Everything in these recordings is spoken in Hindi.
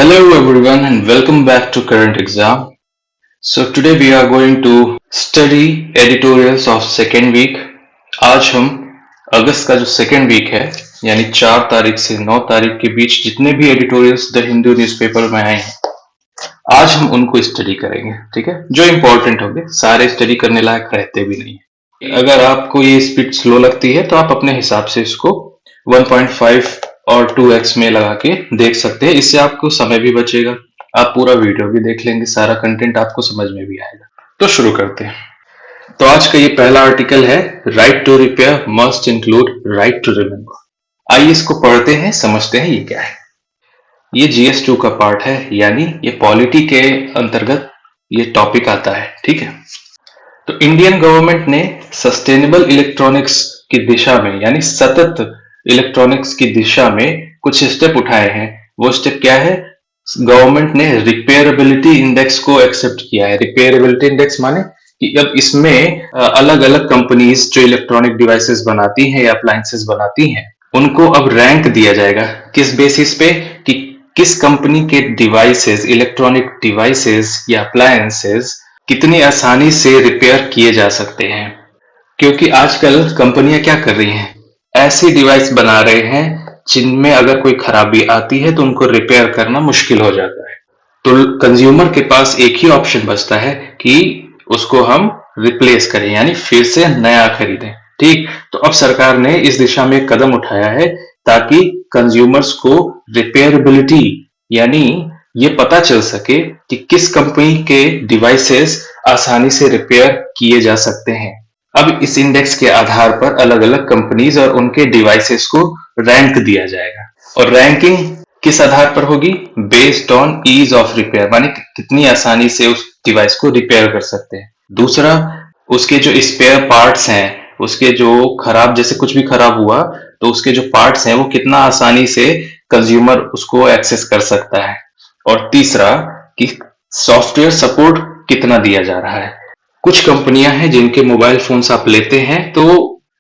Hello everyone and welcome back to Current Exam. So today we are going to study editorials of second week. आज हम अगस्त का जो सेकेंड वीक है यानी 4 तारीख से 9 तारीख के बीच जितने भी एडिटोरियल्स द हिंदू न्यूज़पेपर में आए हैं आज हम उनको स्टडी करेंगे। ठीक है, जो इम्पोर्टेंट होंगे, सारे स्टडी करने लायक रहते भी नहीं है। अगर आपको ये स्पीड स्लो लगती है तो आप अपने हिसाब से इसको 1.5 और 2x में लगा के देख सकते हैं। इससे आपको समय भी बचेगा, आप पूरा वीडियो भी देख लेंगे, सारा कंटेंट आपको समझ में भी आएगा। तो शुरू करते हैं। तो आज का ये पहला आर्टिकल है, right to repair must include right to remember. आइए इसको पढ़ते हैं, समझते हैं ये क्या है। ये GS2 का पार्ट है, यानी ये पॉलिटी के अंतर्गत ये टॉपिक आता है। ठीक है, तो इंडियन गवर्नमेंट ने सस्टेनेबल इलेक्ट्रॉनिक्स की दिशा में यानी सतत इलेक्ट्रॉनिक्स की दिशा में कुछ स्टेप उठाए हैं। वो स्टेप क्या है? गवर्नमेंट ने रिपेयरेबिलिटी इंडेक्स को एक्सेप्ट किया है। रिपेयरेबिलिटी इंडेक्स माने कि अब इसमें अलग अलग कंपनीज जो इलेक्ट्रॉनिक डिवाइसेस बनाती हैं या अप्लायंसेस बनाती हैं उनको अब रैंक दिया जाएगा। किस बेसिस पे? कि किस कंपनी के डिवाइसेस, इलेक्ट्रॉनिक डिवाइसेस या अप्लायंसेस कितनी आसानी से रिपेयर किए जा सकते हैं। क्योंकि आजकल कंपनियां क्या कर रही हैं, ऐसी डिवाइस बना रहे हैं जिनमें अगर कोई खराबी आती है तो उनको रिपेयर करना मुश्किल हो जाता है। तो कंज्यूमर के पास एक ही ऑप्शन बचता है कि उसको हम रिप्लेस करें, यानी फिर से नया खरीदें। ठीक, तो अब सरकार ने इस दिशा में एक कदम उठाया है ताकि कंज्यूमर्स को रिपेयरेबिलिटी यानी ये पता चल सके कि किस कंपनी के डिवाइसेस आसानी से रिपेयर किए जा सकते हैं। अब इस इंडेक्स के आधार पर अलग अलग कंपनीज और उनके डिवाइसेस को रैंक दिया जाएगा। और रैंकिंग किस आधार पर होगी? Based on ease of repair, माने कितनी आसानी से उस डिवाइस को रिपेयर कर सकते हैं। दूसरा, उसके जो स्पेयर पार्ट्स हैं, उसके जो खराब, जैसे कुछ भी खराब हुआ तो उसके जो पार्ट्स हैं वो कितना आसानी से कंज्यूमर उसको एक्सेस कर सकता है। और तीसरा कि सॉफ्टवेयर सपोर्ट कितना दिया जा रहा है। कुछ कंपनियां हैं जिनके मोबाइल फोन्स आप लेते हैं तो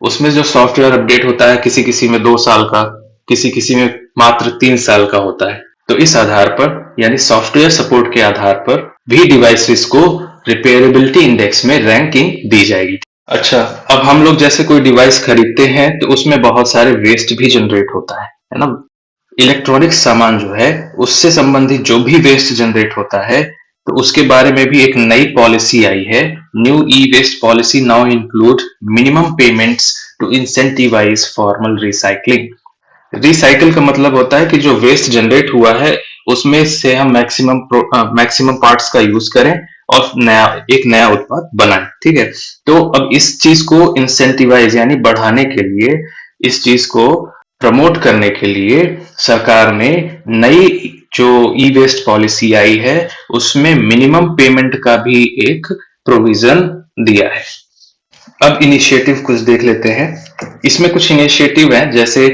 उसमें जो सॉफ्टवेयर अपडेट होता है किसी किसी में 2 साल का, किसी किसी में मात्र 3 साल का होता है। तो इस आधार पर यानी सॉफ्टवेयर सपोर्ट के आधार पर भी डिवाइसेस को रिपेयरेबिलिटी इंडेक्स में रैंकिंग दी जाएगी। अच्छा, अब हम लोग जैसे कोई डिवाइस खरीदते हैं तो उसमें बहुत सारे वेस्ट भी जनरेट होता है ना। इलेक्ट्रॉनिक सामान जो है उससे संबंधित जो भी वेस्ट जनरेट होता है तो उसके बारे में भी एक नई पॉलिसी आई है। New e waste policy now include minimum payments to incentivize formal recycling. Recycle का मतलब होता है कि जो वेस्ट जनरेट हुआ है उसमें से हम मैक्सिमम पार्ट्स का यूज करें और एक नया उत्पाद बनाएं। ठीक है, तो अब इस चीज को इंसेंटिवाइज यानी बढ़ाने के लिए, इस चीज को प्रमोट करने के लिए सरकार ने नई जो ई वेस्ट पॉलिसी आई है उसमें मिनिमम पेमेंट का भी एक प्रोविजन दिया है। अब इनिशिएटिव कुछ देख लेते हैं। इसमें कुछ इनिशिएटिव है जैसे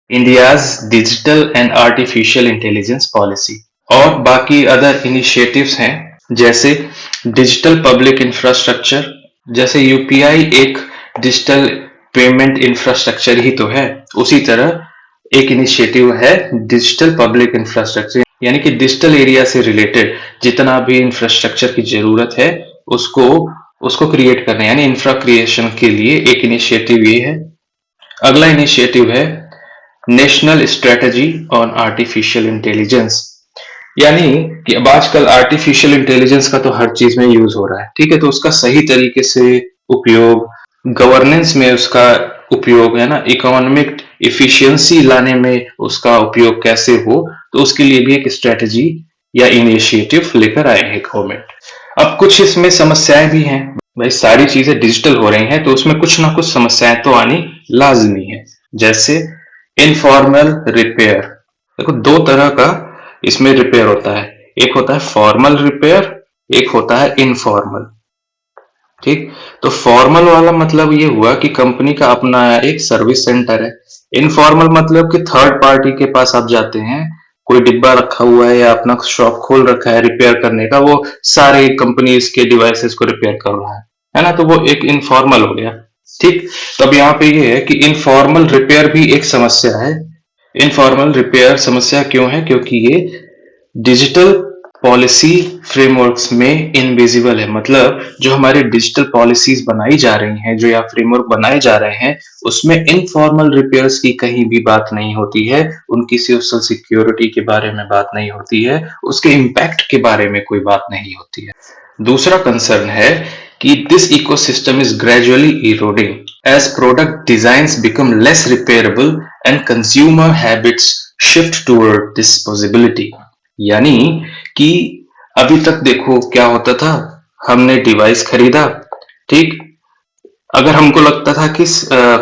India's digital and artificial intelligence policy, और बाकी अदर इनिशिएटिव्स हैं जैसे डिजिटल पब्लिक इंफ्रास्ट्रक्चर। जैसे यूपीआई एक डिजिटल पेमेंट इंफ्रास्ट्रक्चर ही तो है, उसी तरह एक इनिशिएटिव है डिजिटल पब्लिक इंफ्रास्ट्रक्चर, यानी कि डिजिटल एरिया से रिलेटेड जितना भी इंफ्रास्ट्रक्चर की जरूरत है उसको क्रिएट करना, यानी इंफ्रा क्रिएशन के लिए एक इनिशिएटिव ये है। अगला इनिशिएटिव है national strategy on artificial intelligence, यानी कि अब आजकल आर्टिफिशियल इंटेलिजेंस का तो हर चीज में यूज हो रहा है। ठीक है, तो उसका सही तरीके से उपयोग, गवर्नेंस में उसका उपयोग है ना, इकोनॉमिक इफिशियंसी लाने में उसका उपयोग कैसे हो, तो उसके लिए भी एक स्ट्रेटजी या इनिशिएटिव लेकर आए हैं गवर्नमेंट। अब कुछ इसमें समस्याएं भी हैं, भाई सारी चीजें डिजिटल हो रही हैं तो उसमें कुछ ना कुछ समस्याएं तो आनी लाजमी है। जैसे इनफॉर्मल रिपेयर, देखो 2 तरह का इसमें रिपेयर होता है, एक होता है फॉर्मल रिपेयर, एक होता है इनफॉर्मल। ठीक, तो फॉर्मल वाला मतलब ये हुआ कि कंपनी का अपना एक सर्विस सेंटर है। इनफॉर्मल मतलब कि थर्ड पार्टी के पास आप जाते हैं, कोई डिब्बा रखा हुआ है या अपना शॉप खोल रखा है रिपेयर करने का, वो सारे कंपनीज के डिवाइसेस को रिपेयर कर रहा है ना, तो वो एक इनफॉर्मल हो गया। ठीक, तो अब यहाँ पे ये है कि इनफॉर्मल रिपेयर भी एक समस्या है। इनफॉर्मल रिपेयर समस्या क्यों है? क्योंकि ये डिजिटल पॉलिसी फ्रेमवर्क्स में इनविजिबल है, मतलब जो हमारी डिजिटल पॉलिसीज बनाई जा रही हैं, जो या फ्रेमवर्क बनाए जा रहे हैं, उसमें इनफॉर्मल रिपेयर्स की कहीं भी बात नहीं होती है, उनकी सोशल सिक्योरिटी के बारे में बात नहीं होती है, उसके इम्पैक्ट के बारे में कोई बात नहीं होती है। दूसरा कंसर्न है कि this ecosystem is gradually eroding as product designs become less repairable and consumer habits shift toward this possibility। यानी कि अभी तक देखो क्या होता था, हमने डिवाइस खरीदा, ठीक, अगर हमको लगता था कि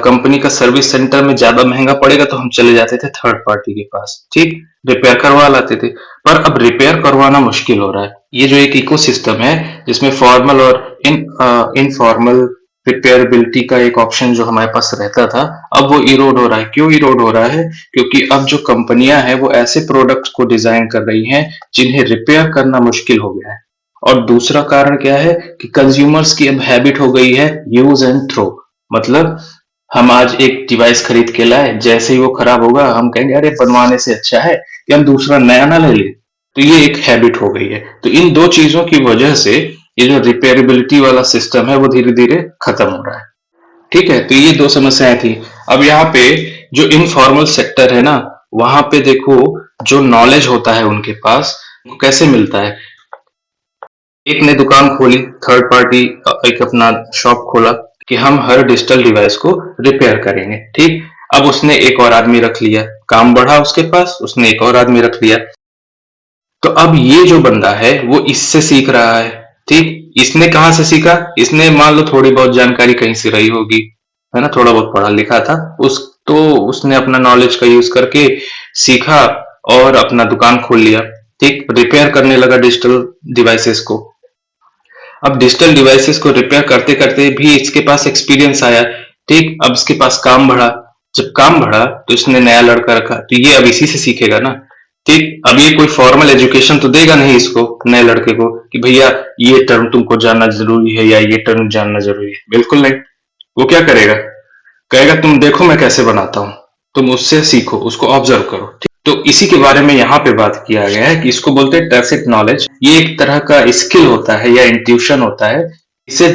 कंपनी का सर्विस सेंटर में ज्यादा महंगा पड़ेगा तो हम चले जाते थे थर्ड पार्टी के पास, ठीक, रिपेयर करवा लाते थे। पर अब रिपेयर करवाना मुश्किल हो रहा है। ये जो एक इकोसिस्टम है जिसमें फॉर्मल और इनफॉर्मल रिपेयरबिलिटी का एक ऑप्शन जो हमारे पास रहता था, अब वो इरोड हो रहा है। क्यों इरोड हो रहा है? क्योंकि अब जो कंपनियां हैं वो ऐसे प्रोडक्ट्स को डिजाइन कर रही हैं जिन्हें रिपेयर करना मुश्किल हो गया है। और दूसरा कारण क्या है कि कंज्यूमर्स की अब हैबिट हो गई है यूज एंड थ्रो। मतलब हम आज एक डिवाइस खरीद के लाए, जैसे ही वो खराब होगा हम कहेंगे अरे बनवाने से अच्छा है कि हम दूसरा नया ना ले लें। तो ये एक हैबिट हो गई है। तो इन दो चीजों की वजह से ये जो रिपेयरेबिलिटी वाला सिस्टम है वो धीरे धीरे खत्म हो रहा है। ठीक है, तो ये दो समस्याएं थी। अब यहाँ पे जो इनफॉर्मल सेक्टर है ना, वहां पे देखो जो नॉलेज होता है उनके पास वो कैसे मिलता है। एक ने दुकान खोली, थर्ड पार्टी एक अपना शॉप खोला कि हम हर डिजिटल डिवाइस को रिपेयर करेंगे, ठीक। अब उसने एक और आदमी रख लिया, काम बढ़ा उसके पास, उसने एक और आदमी रख लिया। तो अब ये जो बंदा है वो इससे सीख रहा है, ठीक। इसने कहाँ से सीखा? इसने मान लो थोड़ी बहुत जानकारी कहीं से रही होगी, है ना, थोड़ा बहुत पढ़ा लिखा था उस, तो उसने अपना नॉलेज का यूज करके सीखा और अपना दुकान खोल लिया, ठीक, रिपेयर करने लगा डिजिटल डिवाइसेस को। अब डिजिटल डिवाइसेस को रिपेयर करते करते भी इसके पास एक्सपीरियंस आया, ठीक। अब इसके पास काम बढ़ा, जब काम बढ़ा तो इसने नया लड़का रखा, तो ये अब इसी से सीखेगा ना, ठीक। अब ये कोई फॉर्मल एजुकेशन तो देगा नहीं इसको, नए लड़के को, कि भैया ये टर्म तुमको जानना जरूरी है या ये टर्म जानना जरूरी है, बिल्कुल नहीं। वो क्या करेगा? कहेगा तुम देखो मैं कैसे बनाता हूं, तुम उससे सीखो, उसको ऑब्जर्व करो, ठीक? तो इसी के बारे में यहाँ पे बात किया गया है कि इसको बोलते हैं टैसिट नॉलेज। ये एक तरह का स्किल होता है या इंट्यूशन होता है। इसे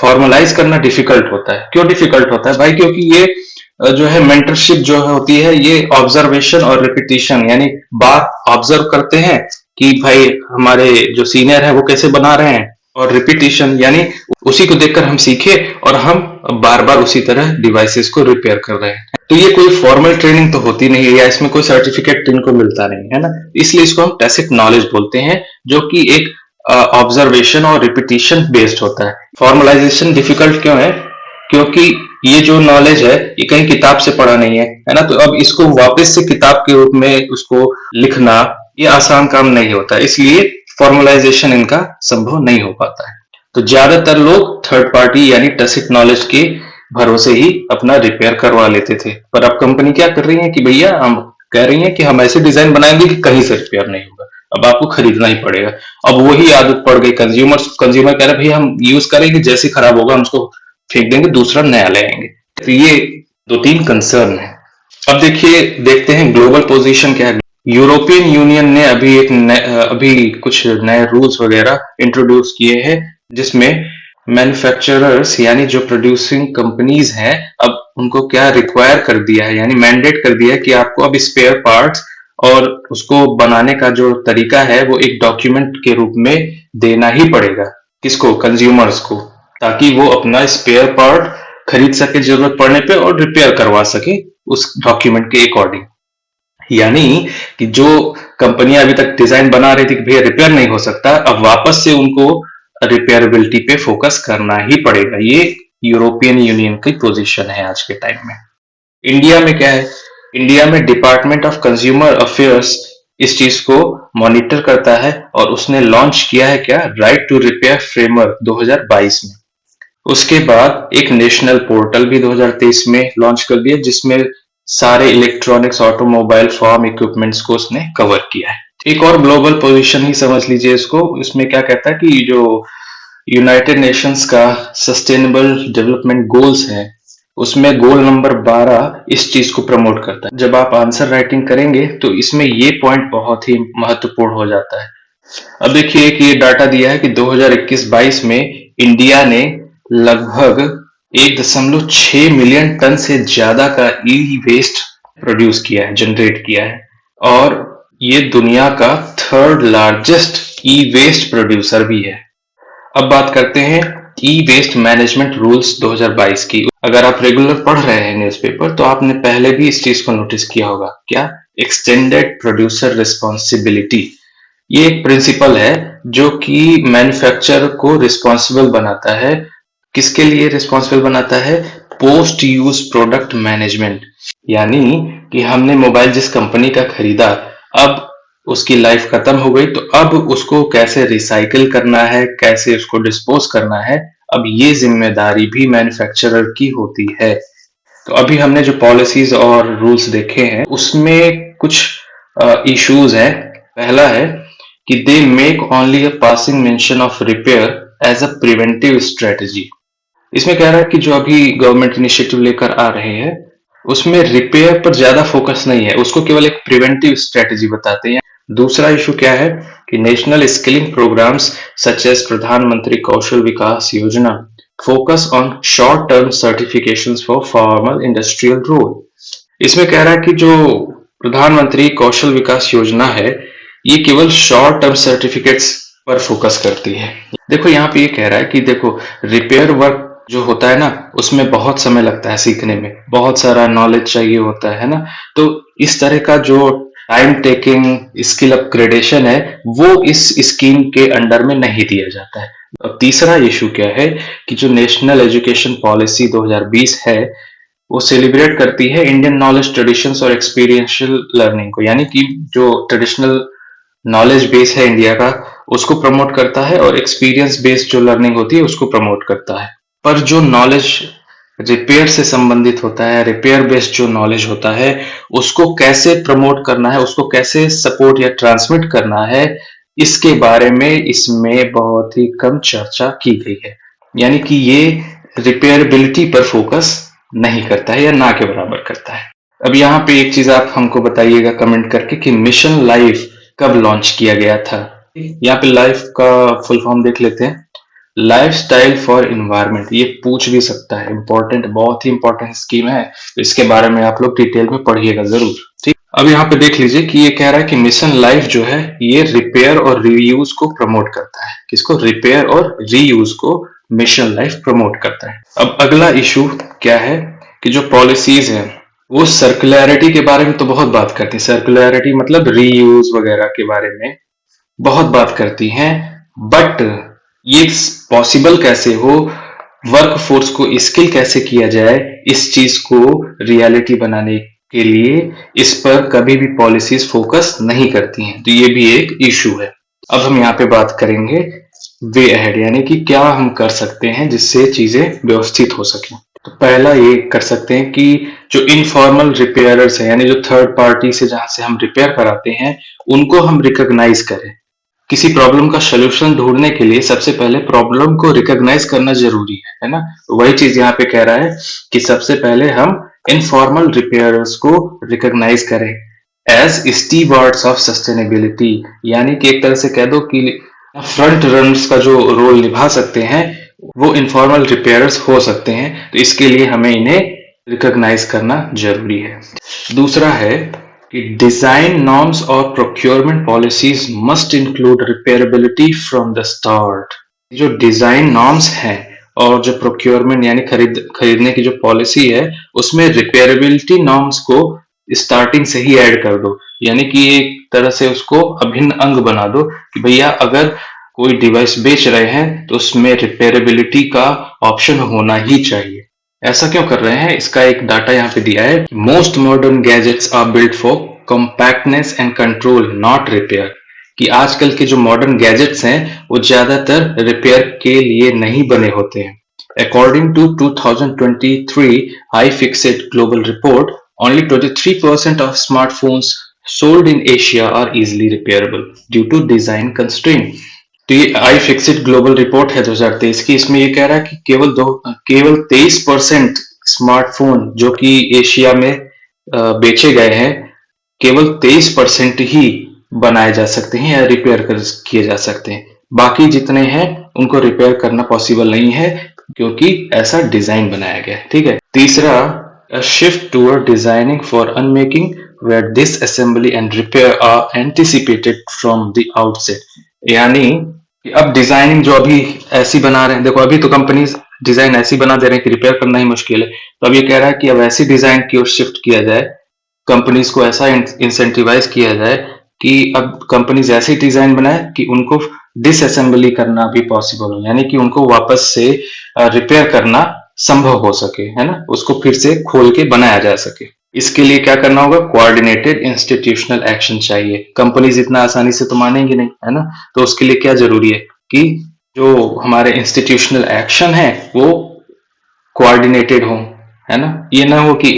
फॉर्मलाइज करना डिफिकल्ट होता है। क्यों डिफिकल्ट होता है भाई? क्योंकि ये जो है मेंटरशिप जो होती है ये ऑब्जर्वेशन और रिपीटिशन, यानी बात ऑब्जर्व करते हैं कि भाई हमारे जो सीनियर है वो कैसे बना रहे हैं, और रिपीटिशन यानी उसी को देखकर हम सीखे और हम बार बार उसी तरह डिवाइसेस को रिपेयर कर रहे हैं। तो ये कोई फॉर्मल ट्रेनिंग तो होती नहीं है या इसमें कोई सर्टिफिकेट इनको मिलता नहीं है ना, इसलिए इसको हम टैसिट नॉलेज बोलते हैं, जो कि एक ऑब्जर्वेशन और रिपीटिशन बेस्ड होता है। फॉर्मलाइजेशन डिफिकल्ट क्यों है? क्योंकि ये जो नॉलेज है ये कहीं किताब से पढ़ा नहीं है ना, तो अब इसको वापस से किताब के रूप में उसको लिखना ये आसान काम नहीं होता, इसलिए फॉर्मलाइजेशन इनका संभव नहीं हो पाता है। तो ज्यादातर लोग थर्ड पार्टी यानी टैसिट नॉलेज के भरोसे ही अपना रिपेयर करवा लेते थे। पर अब कंपनी क्या कर रही है कि भैया हम कह रही है कि हम ऐसे डिजाइन बनाएंगे कि कहीं से रिपेयर नहीं होगा, अब आपको खरीदना ही पड़ेगा। अब वही आदत पड़ गई कंज्यूमर कह रहे भैया हम यूज करेंगे, जैसे खराब होगा हम उसको फेंक देंगे, दूसरा नया ले आएंगे। तो ये दो तीन कंसर्न है। अब देखिए, देखते हैं ग्लोबल पोजीशन क्या है। यूरोपियन यूनियन ने अभी कुछ नए रूल्स वगैरह इंट्रोड्यूस किए हैं, जिसमें मैन्युफैक्चरर्स यानी जो प्रोड्यूसिंग कंपनीज हैं, अब उनको क्या रिक्वायर कर दिया है, यानी मैंडेट कर दिया है कि आपको अब स्पेयर पार्ट्स और उसको बनाने का जो तरीका है वो एक डॉक्यूमेंट के रूप में देना ही पड़ेगा। किसको? कंज्यूमर्स को, ताकि वो अपना स्पेयर पार्ट खरीद सके जरूरत पड़ने पे और रिपेयर करवा सके उस डॉक्यूमेंट के अकॉर्डिंग। यानी कि जो कंपनियां अभी तक डिजाइन बना रही थी कि भैया रिपेयर नहीं हो सकता, अब वापस से उनको रिपेयरेबिलिटी पे फोकस करना ही पड़ेगा। ये यूरोपियन यूनियन की पोजीशन है आज के टाइम में। इंडिया में क्या है? इंडिया में डिपार्टमेंट ऑफ कंज्यूमर अफेयर्स इस चीज को मॉनिटर करता है और उसने लॉन्च किया है क्या, राइट टू रिपेयर फ्रेमवर्क 2022 में। उसके बाद एक नेशनल पोर्टल भी 2023 में लॉन्च कर दिया, जिसमें सारे इलेक्ट्रॉनिक्स ऑटोमोबाइल फार्म इक्विपमेंट्स को उसने कवर किया है। एक और ग्लोबल पोजीशन ही समझ लीजिए इसको। इसमें क्या कहता है कि जो यूनाइटेड नेशंस का सस्टेनेबल डेवलपमेंट गोल्स है उसमें गोल नंबर 12 इस चीज को प्रमोट करता है। जब आप आंसर राइटिंग करेंगे तो इसमें ये पॉइंट बहुत ही महत्वपूर्ण हो जाता है। अब देखिए कि ये डाटा दिया है कि 2021-22 में इंडिया ने लगभग 1.6 मिलियन टन से ज्यादा का ई वेस्ट प्रोड्यूस किया है, जनरेट किया है, और ये दुनिया का third largest e waste producer भी है। अब बात करते हैं ई वेस्ट मैनेजमेंट रूल्स 2022 की। अगर आप रेगुलर पढ़ रहे हैं न्यूज़पेपर तो आपने पहले भी इस चीज को नोटिस किया होगा। क्या? Extended producer responsibility. ये एक प्रिंसिपल है जो कि मैन्युफैक्चरर को रिस्पॉन्सिबल बनाता है। किसके लिए रिस्पॉन्सिबल बनाता है? Post use product management. यानी कि हमने मोबाइल जिस कंपनी का खरीदा, अब उसकी लाइफ खत्म हो गई, तो अब उसको कैसे रिसाइकिल करना है, कैसे उसको डिस्पोज करना है, अब ये जिम्मेदारी भी मैन्युफैक्चरर की होती है। तो अभी हमने जो पॉलिसीज और रूल्स देखे हैं उसमें कुछ इश्यूज हैं। पहला है कि they make only a passing mention of repair as a preventive strategy. इसमें कह रहा है कि जो अभी गवर्नमेंट इनिशिएटिव लेकर आ रहे हैं उसमें रिपेयर पर ज्यादा फोकस नहीं है, उसको केवल एक प्रिवेंटिव स्ट्रेटजी बताते हैं। दूसरा इशू क्या है कि national skilling programmes such as Pradhanmantri Kaushal Vikas Yojana focus on short term certifications for formal industrial role. इसमें कह रहा है कि जो प्रधानमंत्री कौशल विकास योजना है ये केवल शॉर्ट टर्म सर्टिफिकेट्स पर फोकस करती है। देखो यहाँ पे ये कह रहा है कि देखो, रिपेयर वर्क जो होता है ना उसमें बहुत समय लगता है सीखने में, बहुत सारा नॉलेज चाहिए होता है ना। तो इस तरह का जो टाइम टेकिंग स्किल अपग्रेडेशन है वो इस स्कीम के अंडर में नहीं दिया जाता है। और तीसरा इशू क्या है कि जो नेशनल एजुकेशन पॉलिसी 2020 है वो सेलिब्रेट करती है इंडियन नॉलेज ट्रेडिशंस और एक्सपीरियंशियल लर्निंग को, यानी कि जो ट्रेडिशनल नॉलेज बेस है इंडिया का उसको प्रमोट करता है और एक्सपीरियंस बेस्ड जो लर्निंग होती है उसको प्रमोट करता है। पर जो नॉलेज रिपेयर से संबंधित होता है, रिपेयर बेस्ड जो नॉलेज होता है उसको कैसे प्रमोट करना है, उसको कैसे सपोर्ट या ट्रांसमिट करना है, इसके बारे में इसमें बहुत ही कम चर्चा की गई है। यानी कि ये रिपेयरेबिलिटी पर फोकस नहीं करता है या ना के बराबर करता है। अब यहाँ पे एक चीज आप हमको बताइएगा कमेंट करके कि मिशन लाइफ कब लॉन्च किया गया था। यहाँ पे लाइफ का फुल फॉर्म देख लेते हैं। लाइफ स्टाइल फॉर इन्वायरमेंट, ये पूछ भी सकता है, इंपॉर्टेंट, बहुत ही इंपॉर्टेंट स्कीम है, तो इसके बारे में आप लोग डिटेल में पढ़िएगा जरूर। ठीक, अब यहाँ पे देख लीजिए कि ये कह रहा है कि मिशन लाइफ जो है ये रिपेयर और रीयूज को प्रमोट करता है। किसको? रिपेयर और रीयूज को मिशन लाइफ प्रमोट करता है। अब अगला इशू क्या है कि जो पॉलिसीज है वो सर्कुलैरिटी के बारे में तो बहुत बात करती है। सर्कुलैरिटी मतलब रीयूज वगैरह के बारे में बहुत बात करती हैं, बट ये पॉसिबल कैसे हो, वर्क फोर्स को स्किल कैसे किया जाए, इस चीज को रियलिटी बनाने के लिए इस पर कभी भी पॉलिसीज फोकस नहीं करती हैं। तो ये भी एक इशू है। अब हम यहाँ पे बात करेंगे वे अहेड, यानी कि क्या हम कर सकते हैं जिससे चीजें व्यवस्थित हो सके। तो पहला ये कर सकते हैं कि जो इनफॉर्मल रिपेयरर्स है, यानी जो थर्ड पार्टी से जहां से हम रिपेयर कराते हैं उनको हम रिकॉग्नाइज करें। किसी प्रॉब्लम का सोल्यूशन ढूंढने के लिए सबसे पहले प्रॉब्लम को रिकॉग्नाइज करना जरूरी है ना। वही चीज यहाँ पे कह रहा है कि सबसे पहले हम इनफॉर्मल रिपेयरर्स को रिकॉग्नाइज करें एज स्टीवर्ड्स ऑफ सस्टेनेबिलिटी, यानी कि एक तरह से कह दो कि फ्रंट रनर्स का जो रोल निभा सकते हैं वो इनफॉर्मल रिपेयरर्स हो सकते हैं। तो इसके लिए हमें इन्हें रिकॉग्नाइज करना जरूरी है। दूसरा है कि डिजाइन नॉर्म्स और procurement policies must include repairability from the start. जो डिजाइन नॉर्म्स हैं और जो प्रोक्योरमेंट यानी खरीदने की जो पॉलिसी है उसमें रिपेयरेबिलिटी नॉर्म्स को स्टार्टिंग से ही ऐड कर दो, यानी कि एक तरह से उसको अभिन्न अंग बना दो कि भैया अगर कोई डिवाइस बेच रहे हैं तो उसमें रिपेयरेबिलिटी का ऑप्शन होना ही चाहिए। ऐसा क्यों कर रहे हैं, इसका एक डाटा यहाँ पे दिया है। Most modern gadgets are built for compactness and control not repair, कि आजकल के जो मॉडर्न गैजेट्स हैं वो ज्यादातर रिपेयर के लिए नहीं बने होते हैं। According to 2023 iFixit global report, only 23% of smartphones sold in Asia are easily repairable due to design constraint। तो ये iFixit ग्लोबल रिपोर्ट है 2023 की, इसमें ये कह रहा है कि केवल 23% स्मार्टफोन जो कि एशिया में बेचे गए हैं, केवल 23% ही बनाए जा सकते हैं या रिपेयर कर किए जा सकते हैं। बाकी जितने हैं उनको रिपेयर करना पॉसिबल नहीं है, क्योंकि ऐसा डिजाइन बनाया गया है। ठीक है। तीसरा, a shift toward designing for unmaking where disassembly and repair are anticipated from the outset। यानी कि अब डिजाइनिंग जो अभी ऐसी बना रहे हैं, देखो अभी तो कंपनी डिजाइन ऐसी बना दे रहे हैं कि रिपेयर करना ही मुश्किल है, तो अब ये कह रहा है कि अब ऐसी डिजाइन की ओर शिफ्ट किया जाए, कंपनीज को ऐसा इंसेंटिवाइज किया जाए कि अब कंपनीज ऐसी डिजाइन बनाए कि उनको डिसअसेंबली करना भी पॉसिबल हो, यानी कि उनको वापस से रिपेयर करना संभव हो सके, है ना, उसको फिर से खोल के बनाया जा सके। इसके लिए क्या करना होगा? कोऑर्डिनेटेड इंस्टीट्यूशनल एक्शन चाहिए। कंपनीज इतना आसानी से तो मानेंगी नहीं, है ना, तो उसके लिए क्या जरूरी है कि जो हमारे इंस्टीट्यूशनल एक्शन है वो कोऑर्डिनेटेड हो, है ना। ये ना हो कि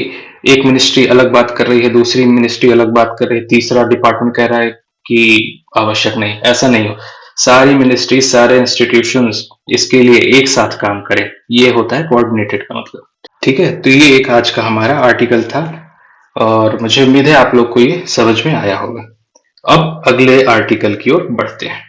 एक मिनिस्ट्री अलग बात कर रही है, दूसरी मिनिस्ट्री अलग बात कर रही है, तीसरा डिपार्टमेंट कह रहा है कि आवश्यक नहीं, ऐसा नहीं हो। सारी मिनिस्ट्री, सारे इंस्टीट्यूशंस इसके लिए एक साथ काम करें, ये होता है कोऑर्डिनेटेड का मतलब। ठीक है, तो ये एक आज का हमारा आर्टिकल था और मुझे उम्मीद है आप लोग को ये समझ में आया होगा। अब अगले आर्टिकल की ओर बढ़ते हैं।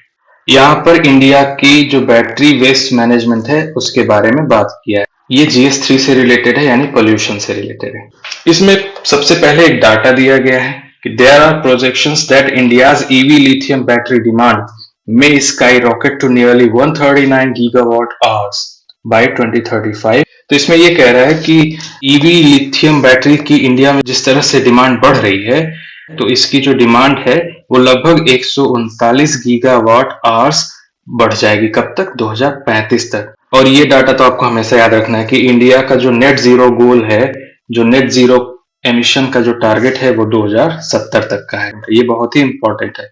यहाँ पर इंडिया की जो बैटरी वेस्ट मैनेजमेंट है उसके बारे में बात किया है। ये GS3 से रिलेटेड है, यानी पोल्यूशन से रिलेटेड है। इसमें सबसे पहले एक डाटा दिया गया है कि there are projections that India's EV lithium battery demand में skyrocket to nearly 139 gigawatt hours by 2035। तो इसमें ये कह रहा है कि ईवी लिथियम बैटरी की इंडिया में जिस तरह से डिमांड बढ़ रही है, तो इसकी जो डिमांड है वो लगभग 139 गीगावाट आवर्स बढ़ जाएगी। कब तक? 2035 तक। और ये डाटा तो आपको हमेशा याद रखना है कि इंडिया का जो नेट जीरो गोल है, जो नेट जीरो एमिशन का जो टारगेट है वो 2070 तक का है। ये बहुत ही इंपॉर्टेंट है।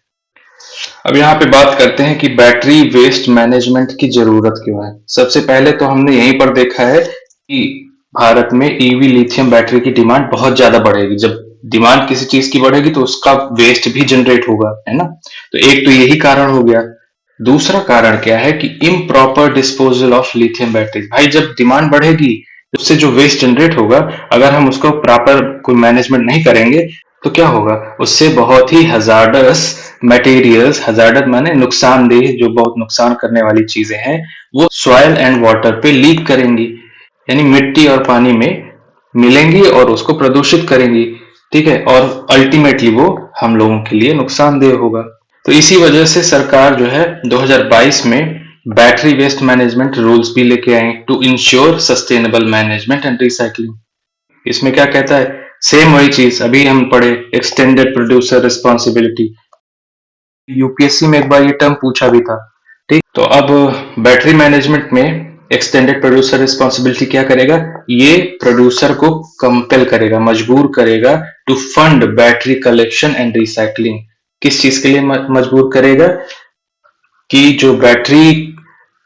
अब यहाँ पे बात करते हैं कि बैटरी वेस्ट मैनेजमेंट की जरूरत क्यों है। सबसे पहले तो हमने यहीं पर देखा है कि भारत में ईवी लिथियम बैटरी की डिमांड बहुत ज्यादा बढ़ेगी। जब डिमांड किसी चीज की बढ़ेगी तो उसका वेस्ट भी जनरेट होगा, है ना। तो एक तो यही कारण हो गया। दूसरा कारण क्या है कि improper disposal of lithium battery. भाई जब डिमांड बढ़ेगी उससे जो वेस्ट जनरेट होगा, अगर हम उसको प्रॉपर कोई मैनेजमेंट नहीं करेंगे तो क्या होगा? उससे बहुत ही हजार्डस मटेरियल्स, हजार्डस माने नुकसानदेह, जो बहुत नुकसान करने वाली चीजें हैं, वो सॉइल एंड वाटर पे लीक करेंगी, यानी मिट्टी और पानी में मिलेंगी और उसको प्रदूषित करेंगी। ठीक है, और अल्टीमेटली वो हम लोगों के लिए नुकसानदेह होगा। तो इसी वजह से सरकार जो है 2022 में बैटरी वेस्ट मैनेजमेंट रूल्स भी लेके आई to ensure sustainable management and recycling. इसमें क्या कहता है? सेम वही चीज अभी हम पढ़े, एक्सटेंडेड प्रोड्यूसर रिस्पॉन्सिबिलिटी। यूपीएससी में एक बार ये टर्म पूछा भी था। ठीक, तो अब बैटरी मैनेजमेंट में एक्सटेंडेड प्रोड्यूसर रिस्पॉन्सिबिलिटी क्या करेगा? ये प्रोड्यूसर को कंपेल करेगा, मजबूर करेगा to fund battery collection and recycling. किस चीज के लिए मजबूर करेगा? कि जो बैटरी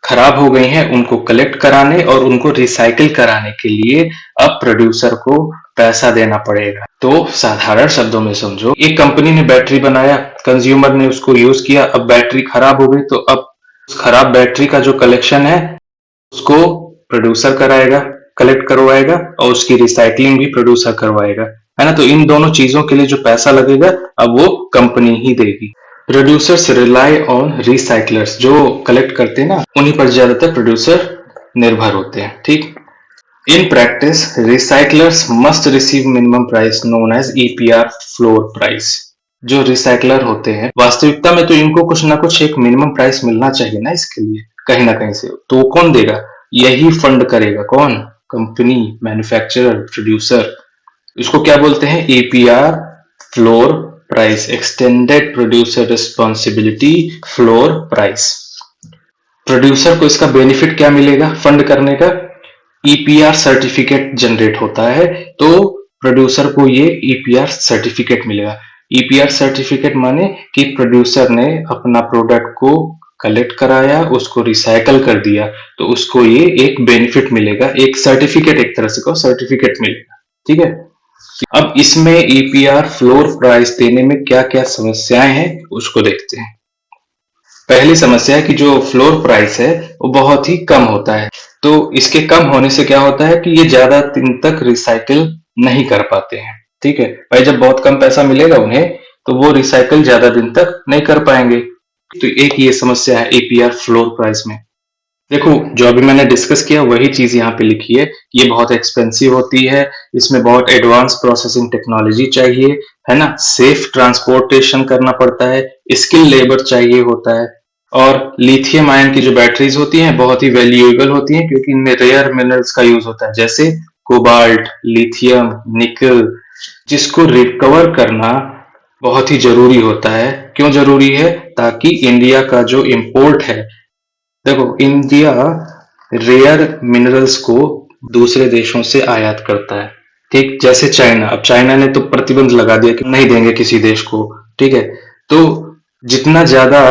खराब हो गई हैं उनको कलेक्ट कराने और उनको रिसाइकिल कराने के लिए अब प्रोड्यूसर को पैसा देना पड़ेगा। तो साधारण शब्दों में समझो, एक कंपनी ने बैटरी बनाया, कंज्यूमर ने उसको यूज किया, अब बैटरी खराब हो गई, तो अब उस खराब बैटरी का जो कलेक्शन है उसको प्रोड्यूसर कराएगा, कलेक्ट करवाएगा, और उसकी रिसाइकलिंग भी प्रोड्यूसर करवाएगा, है ना। तो इन दोनों चीजों के लिए जो पैसा लगेगा अब वो कंपनी ही देगी। प्रोड्यूसर्स रिलाई ऑन रिसाइकलर्स, जो कलेक्ट करते हैं ना, उन्हीं पर ज्यादातर प्रोड्यूसर निर्भर होते हैं। ठीक, in practice recyclers must receive minimum price known as EPR floor price. जो रिसाइकलर होते हैं वास्तविकता में तो इनको कुछ ना कुछ एक मिनिमम प्राइस मिलना चाहिए ना इसके लिए, कहीं ना कहीं से। तो कौन देगा? यही फंड करेगा। कौन? Company, manufacturer, producer. इसको क्या बोलते हैं? APR floor price, extended producer responsibility floor price. Producer को इसका बेनिफिट क्या मिलेगा फंड करने का? ईपीआर सर्टिफिकेट जनरेट होता है, तो प्रोड्यूसर को ये ईपीआर सर्टिफिकेट मिलेगा। ईपीआर सर्टिफिकेट माने कि प्रोड्यूसर ने अपना प्रोडक्ट को कलेक्ट कराया, उसको रिसाइकल कर दिया, तो उसको ये एक बेनिफिट मिलेगा, एक सर्टिफिकेट, एक तरह से को सर्टिफिकेट मिलेगा। ठीक है, अब इसमें ईपीआर फ्लोर प्राइस देने में क्या क्या समस्याएं हैं उसको देखते हैं। पहली समस्या है कि जो फ्लोर प्राइस है वो बहुत ही कम होता है। तो इसके कम होने से क्या होता है कि ये ज्यादा दिन तक रिसाइकिल नहीं कर पाते हैं। ठीक है भाई, जब बहुत कम पैसा मिलेगा उन्हें तो वो रिसाइकिल ज्यादा दिन तक नहीं कर पाएंगे। तो एक ये समस्या है एपीआर फ्लोर प्राइस में। देखो, जो अभी मैंने डिस्कस किया वही चीज यहाँ पे लिखी है। ये बहुत एक्सपेंसिव होती है, इसमें बहुत एडवांस प्रोसेसिंग टेक्नोलॉजी चाहिए, है ना, सेफ ट्रांसपोर्टेशन करना पड़ता है, स्किल लेबर चाहिए होता है। और लिथियम आयन की जो बैटरीज होती हैं बहुत ही वैल्यूएबल होती हैं क्योंकि इनमें रेयर मिनरल्स का यूज होता है, जैसे कोबाल्ट, लिथियम, निकल, जिसको रिकवर करना बहुत ही जरूरी होता है। क्यों जरूरी है? ताकि इंडिया का जो इम्पोर्ट है, देखो इंडिया रेयर मिनरल्स को दूसरे देशों से आयात करता है। ठीक, जैसे चाइना, अब चाइना ने तो प्रतिबंध लगा दिया कि नहीं देंगे किसी देश को। ठीक है, तो जितना ज्यादा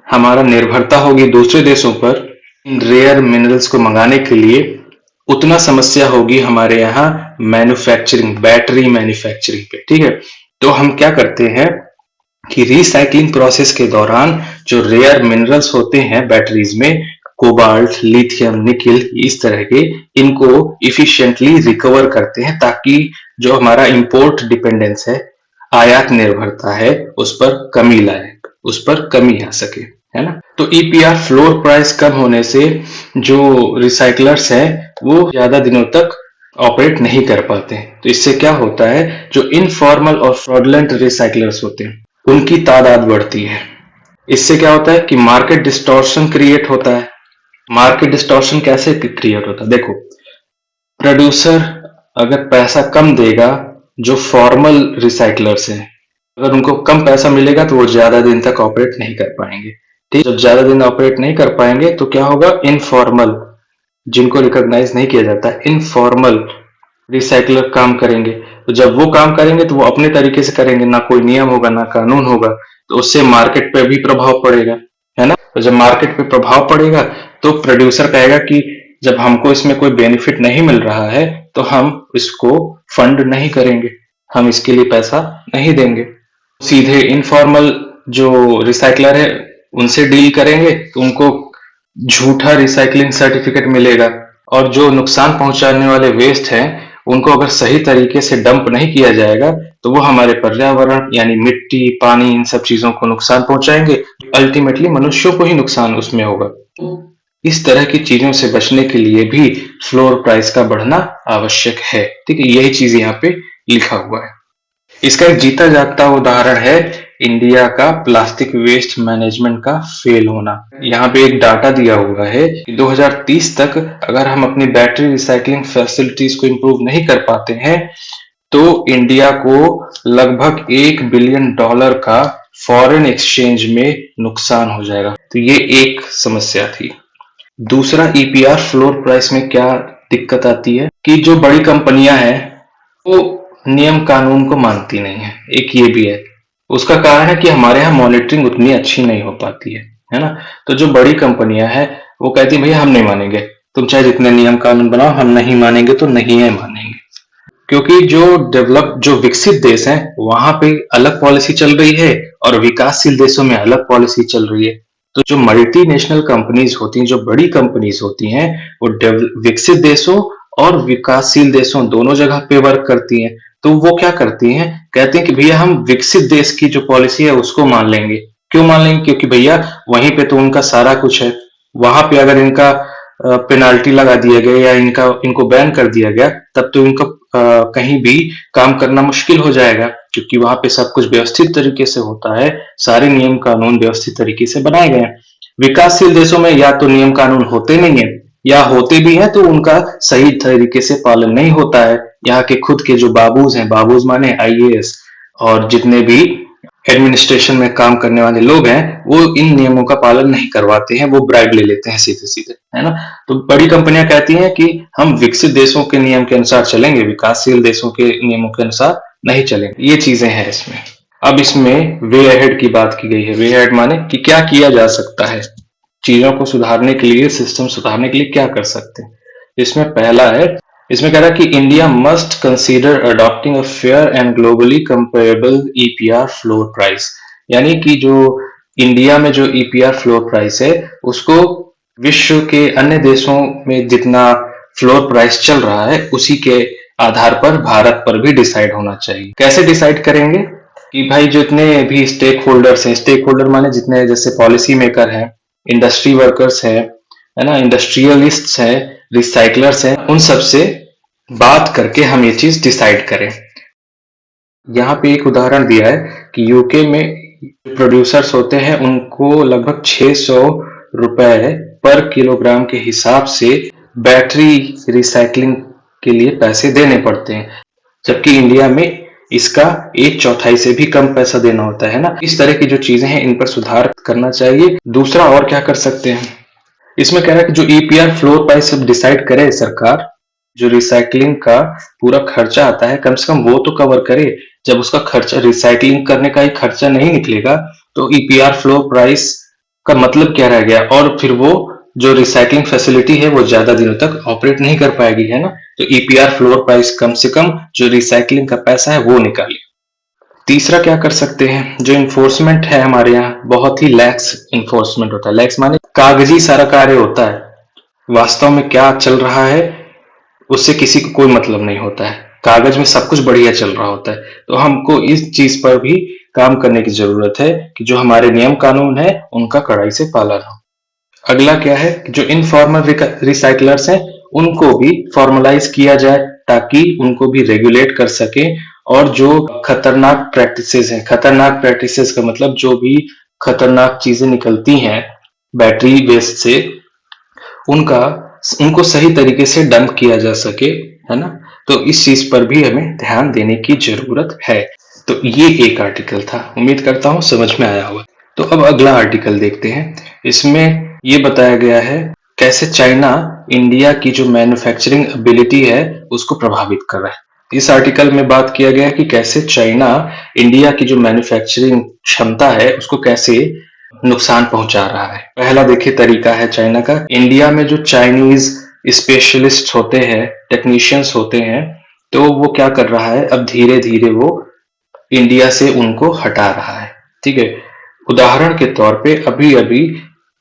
हमारा निर्भरता होगी दूसरे देशों पर इन रेयर मिनरल्स को मंगाने के लिए, उतना समस्या होगी हमारे यहाँ मैन्युफैक्चरिंग, बैटरी मैन्युफैक्चरिंग पे। ठीक है, तो हम क्या करते हैं कि रिसाइकलिंग प्रोसेस के दौरान जो रेयर मिनरल्स होते हैं बैटरीज में, कोबाल्ट, लिथियम, निकिल, इस तरह के, इनको इफिशिएंटली रिकवर करते हैं ताकि जो हमारा इंपोर्ट डिपेंडेंस है, आयात निर्भरता है, उस पर कमी लाए, उस पर कमी आ सके, है ना। तो ईपीआर फ्लोर प्राइस कम होने से जो रिसाइकलर्स हैं वो ज्यादा दिनों तक ऑपरेट नहीं कर पाते। तो इससे क्या होता है, जो इनफॉर्मल और फ्रॉडलेंट रिसाइकलर्स होते हैं उनकी तादाद बढ़ती है। इससे क्या होता है कि मार्केट डिस्टॉर्शन क्रिएट होता है। मार्केट डिस्टॉर्शन कैसे क्रिएट होता है? देखो, प्रोड्यूसर अगर पैसा कम देगा, जो फॉर्मल रिसाइकलर्स हैं अगर उनको कम पैसा मिलेगा तो वो ज्यादा दिन तक ऑपरेट नहीं कर पाएंगे। ठीक, जब ज्यादा दिन ऑपरेट नहीं कर पाएंगे तो क्या होगा, इनफॉर्मल, जिनको रिकॉग्नाइज नहीं किया जाता, इनफॉर्मल रिसाइकलर काम करेंगे। तो जब वो काम करेंगे तो वो अपने तरीके से करेंगे, ना कोई नियम होगा ना कानून होगा, तो उससे मार्केट पे भी प्रभाव पड़ेगा, है ना। तो जब मार्केट पे प्रभाव पड़ेगा तो प्रोड्यूसर कहेगा कि जब हमको इसमें कोई बेनिफिट नहीं मिल रहा है तो हम इसको फंड नहीं करेंगे, हम इसके लिए पैसा नहीं देंगे। सीधे इनफॉर्मल जो रिसाइकलर है उनसे डील करेंगे तो उनको झूठा रिसाइकलिंग सर्टिफिकेट मिलेगा, और जो नुकसान पहुंचाने वाले वेस्ट हैं उनको अगर सही तरीके से डंप नहीं किया जाएगा तो वो हमारे पर्यावरण यानी मिट्टी, पानी, इन सब चीजों को नुकसान पहुंचाएंगे। अल्टीमेटली मनुष्यों को ही नुकसान उसमें होगा। इस तरह की चीजों से बचने के लिए भी फ्लोर प्राइस का बढ़ना आवश्यक है। ठीक है, यही चीज यहाँ पे लिखा हुआ है। इसका एक जीता जागता उदाहरण है इंडिया का प्लास्टिक वेस्ट मैनेजमेंट का फेल होना। यहाँ पे एक डाटा दिया हुआ है कि 2030 तक अगर हम अपनी बैटरी रिसाइकलिंग फैसिलिटीज को इम्प्रूव नहीं कर पाते हैं तो इंडिया को लगभग $1 बिलियन का फॉरेन एक्सचेंज में नुकसान हो जाएगा। तो ये एक समस्या थी। दूसरा, ईपीआर फ्लोर प्राइस में क्या दिक्कत आती है कि जो बड़ी कंपनियां हैं वो नियम कानून को मानती नहीं है। एक ये भी है, उसका कारण है कि हमारे यहाँ मॉनिटरिंग उतनी अच्छी नहीं हो पाती है ना। तो जो बड़ी कंपनियां हैं वो कहती है भैया हम नहीं मानेंगे, तुम चाहे जितने नियम कानून बनाओ, हम नहीं मानेंगे तो नहीं है मानेंगे। क्योंकि जो विकसित देश हैं वहां पे अलग पॉलिसी चल रही है और विकासशील देशों में अलग पॉलिसी चल रही है। तो जो मल्टीनेशनल कंपनीज होती हैं, जो बड़ी कंपनीज होती हैं, वो विकसित देशों और विकासशील देशों दोनों जगह पे वर्क करती हैं। तो वो क्या करती हैं, कहते हैं कि भैया हम विकसित देश की जो पॉलिसी है उसको मान लेंगे। क्यों मान लेंगे? क्योंकि भैया वहीं पे तो उनका सारा कुछ है। वहां पे अगर इनका पेनाल्टी लगा दिया गया या इनको बैन कर दिया गया तब तो इनको कहीं भी काम करना मुश्किल हो जाएगा, क्योंकि वहां पे सब कुछ व्यवस्थित तरीके से होता है, सारे नियम कानून व्यवस्थित तरीके से बनाए गए हैं। विकासशील देशों में या तो नियम कानून होते नहीं है, या होते भी हैं तो उनका सही तरीके से पालन नहीं होता है। यहाँ के खुद के जो बाबूज हैं, बाबूज माने आईएएस, और जितने भी एडमिनिस्ट्रेशन में काम करने वाले लोग हैं वो इन नियमों का पालन नहीं करवाते हैं, वो ब्राइब ले लेते हैं सीधे सीधे, है ना। तो बड़ी कंपनियां कहती हैं कि हम विकसित देशों के नियम के अनुसार चलेंगे, विकासशील देशों के नियमों के अनुसार नहीं चलेंगे। ये चीजें हैं इसमें। अब इसमें वे अहेड की बात की गई है। वे अहेड माने कि क्या किया जा सकता है, चीजों को सुधारने के लिए, सिस्टम सुधारने के लिए क्या कर सकते हैं। इसमें पहला है, इसमें कह रहा है कि India must consider adopting a fair and globally comparable EPR floor price. यानी कि जो इंडिया में जो ईपीआर फ्लोर प्राइस है उसको विश्व के अन्य देशों में जितना फ्लोर प्राइस चल रहा है उसी के आधार पर भारत पर भी डिसाइड होना चाहिए। कैसे डिसाइड करेंगे कि भाई जितने भी स्टेक होल्डर्स हैं, स्टेक होल्डर माने जितने जैसे पॉलिसी मेकर हैं, इंडस्ट्री वर्कर्स हैं, है ना, इंडस्ट्रियलिस्ट्स हैं, रिसाइकलर्स हैं, उन सब से बात करके हम ये चीज डिसाइड करें। यहाँ पे एक उदाहरण दिया है कि यूके में प्रोड्यूसर्स होते हैं उनको लगभग 600 रुपए पर किलोग्राम के हिसाब से बैटरी रिसाइकलिंग के लिए पैसे देने पड़ते हैं, जबकि इंडिया में इसका 1/4 से भी कम पैसा देना होता है ना। इस तरह की जो चीजें हैं इन पर सुधार करना चाहिए। दूसरा और क्या कर सकते हैं, इसमें कह रहा है कि जो ईपीआर फ्लोर प्राइस डिसाइड करे सरकार, जो रिसाइकलिंग का पूरा खर्चा आता है कम से कम वो तो कवर करे। जब उसका खर्चा रिसाइकलिंग करने का ही खर्चा नहीं निकलेगा तो ईपीआर फ्लोर प्राइस का मतलब क्या रह गया, और फिर वो जो रिसाइकलिंग फैसिलिटी है वो ज्यादा दिनों तक ऑपरेट नहीं कर पाएगी, है ना। तो ईपीआर फ्लोर प्राइस कम से कम जो रिसाइकलिंग का पैसा है वो निकाले। तीसरा क्या कर सकते हैं, जो इन्फोर्समेंट है हमारे यहाँ बहुत ही लैक्स इन्फोर्समेंट होता है। लैक्स माने कागजी सारा कार्य होता है, वास्तव में क्या चल रहा है उससे किसी को कोई मतलब नहीं होता है। कागज में सब कुछ बढ़िया चल रहा होता है। तो हमको इस चीज पर भी काम करने की जरूरत है कि जो हमारे नियम कानून है उनका कड़ाई से पालन हो। अगला क्या है कि जो इनफॉर्मल रिसाइकलर्स हैं उनको भी फॉर्मलाइज किया जाए ताकि उनको भी रेगुलेट कर सके। और जो खतरनाक प्रैक्टिसेस हैं, खतरनाक प्रैक्टिसेस का मतलब जो भी खतरनाक चीजें निकलती हैं बैटरी वेस्ट से, उनका उनको सही तरीके से डंप किया जा सके, है ना। तो इस चीज पर भी हमें ध्यान देने की जरूरत है। तो ये एक आर्टिकल था, उम्मीद करता हूं समझ में आया होगा। तो अब अगला आर्टिकल देखते हैं। इसमें ये बताया गया है कैसे चाइना इंडिया की जो मैन्युफैक्चरिंग एबिलिटी है उसको प्रभावित कर रहा है। इस आर्टिकल में बात किया गया है कि कैसे चाइना इंडिया की जो मैन्युफैक्चरिंग क्षमता है उसको कैसे नुकसान पहुंचा रहा है। पहला देखिए तरीका है चाइना का। इंडिया में जो चाइनीज स्पेशलिस्ट होते हैं, टेक्नीशियंस होते हैं, तो वो क्या कर रहा है, अब धीरे धीरे वो इंडिया से उनको हटा रहा है। ठीक है, उदाहरण के तौर पे अभी अभी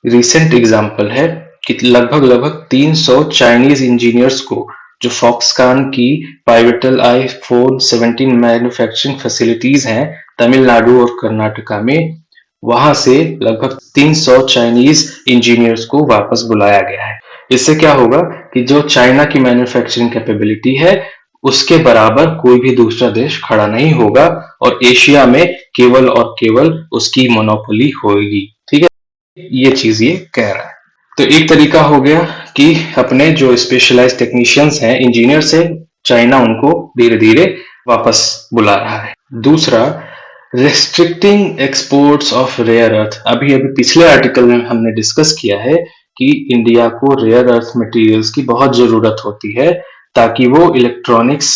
रिसेंट एग्जांपल है कि लगभग 300 चाइनीज इंजीनियर्स को जो फॉक्सकॉन की पाइवेटल आईफोन 17 मैन्युफैक्चरिंग फैसिलिटीज हैं तमिलनाडु और कर्नाटका में, वहां से लगभग 300 चाइनीज इंजीनियर्स को वापस बुलाया गया है। इससे क्या होगा कि जो चाइना की मैन्युफैक्चरिंग कैपेबिलिटी है उसके बराबर कोई भी दूसरा देश खड़ा नहीं होगा और एशिया में केवल और केवल उसकी मोनोपोली होगी। ठीक है, ये चीज ये कह रहा है। तो एक तरीका हो गया कि अपने जो स्पेशलाइज्ड टेक्नीशियंस हैं, इंजीनियर्स हैं, चाइना उनको धीरे धीरे वापस बुला रहा है। दूसरा, restricting exports of rare earth. अभी अभी पिछले आर्टिकल में हमने डिस्कस किया है कि इंडिया को रेयर अर्थ मटेरियल्स की बहुत जरूरत होती है ताकि वो इलेक्ट्रॉनिक्स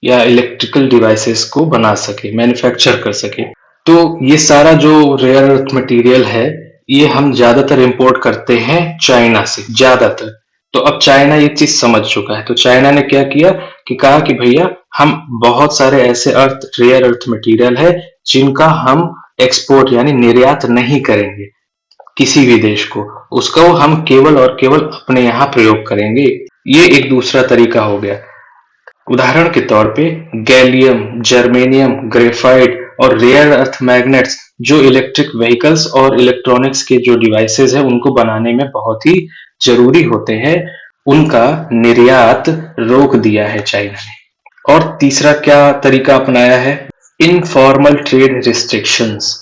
या इलेक्ट्रिकल डिवाइसेस को बना सके, मैन्युफैक्चर कर सके। तो ये सारा जो रेयर अर्थ मटेरियल है ये हम ज्यादातर इंपोर्ट करते हैं चाइना से, ज्यादातर। तो अब चाइना ये चीज समझ चुका है, तो चाइना ने क्या किया कि कहा कि भैया हम बहुत सारे ऐसे रेयर अर्थ मटेरियल है जिनका हम एक्सपोर्ट यानी निर्यात नहीं करेंगे किसी भी देश को, उसका हम केवल और केवल अपने यहाँ प्रयोग करेंगे। ये एक दूसरा तरीका हो गया। उदाहरण के तौर पे गैलियम, जर्मेनियम, ग्रेफाइट और रेयर अर्थ मैग्नेट्स जो इलेक्ट्रिक व्हीकल्स और इलेक्ट्रॉनिक्स के जो डिवाइसेस है उनको बनाने में बहुत ही जरूरी होते हैं, उनका निर्यात रोक दिया है चाइना ने। और तीसरा क्या तरीका अपनाया है, इनफॉर्मल ट्रेड रिस्ट्रिक्शंस।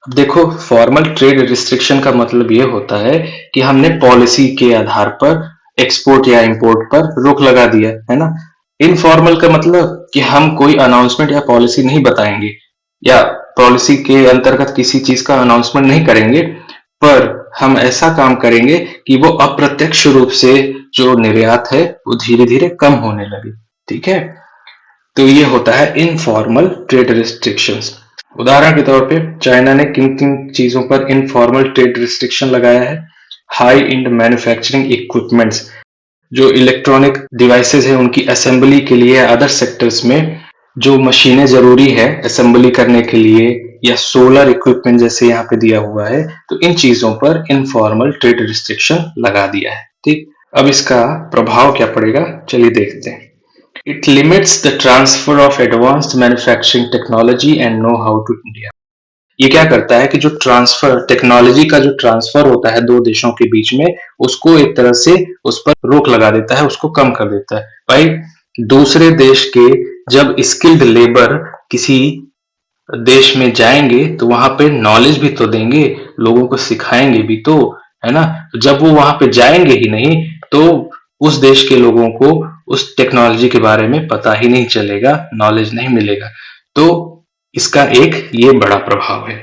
अब देखो, फॉर्मल ट्रेड रिस्ट्रिक्शन का मतलब ये होता है कि हमने पॉलिसी के आधार पर एक्सपोर्ट या इंपोर्ट पर रोक लगा दिया, है ना। इनफॉर्मल का मतलब कि हम कोई अनाउंसमेंट या पॉलिसी नहीं बताएंगे या पॉलिसी के अंतर्गत किसी चीज का अनाउंसमेंट नहीं करेंगे, पर हम ऐसा काम करेंगे कि वो अप्रत्यक्ष रूप से जो निर्यात है वो धीरे धीरे कम होने लगे। ठीक है, तो ये होता है इनफॉर्मल ट्रेड रिस्ट्रिक्शंस। उदाहरण के तौर पे चाइना ने किन किन चीजों पर इनफॉर्मल ट्रेड रिस्ट्रिक्शन लगाया है, हाई एंड मैन्युफैक्चरिंग इक्विपमेंट्स, जो इलेक्ट्रॉनिक डिवाइसेस है उनकी असेंबली के लिए अदर सेक्टर्स में जो मशीनें जरूरी है असेंबली करने के लिए, या सोलर इक्विपमेंट जैसे यहाँ पे दिया हुआ है, तो इन चीजों पर इनफॉर्मल ट्रेड रिस्ट्रिक्शन लगा दिया है। ठीक, अब इसका प्रभाव क्या पड़ेगा, चलिए देखते हैं। It limits the transfer of advanced manufacturing technology and know how to India. ये क्या करता है कि जो ट्रांसफर टेक्नोलॉजी का जो ट्रांसफर होता है दो देशों के बीच में, उसको एक तरह से उस पर रोक लगा देता है, उसको कम कर देता है। भाई, दूसरे देश के जब स्किल्ड लेबर किसी देश में जाएंगे तो वहां पे नॉलेज भी तो देंगे, लोगों को सिखाएंगे भी तो, है ना। तो जब वो वहां पे जाएंगे ही नहीं तो उस देश के लोगों को उस टेक्नोलॉजी के बारे में पता ही नहीं चलेगा, नॉलेज नहीं मिलेगा। तो इसका एक ये बड़ा प्रभाव है।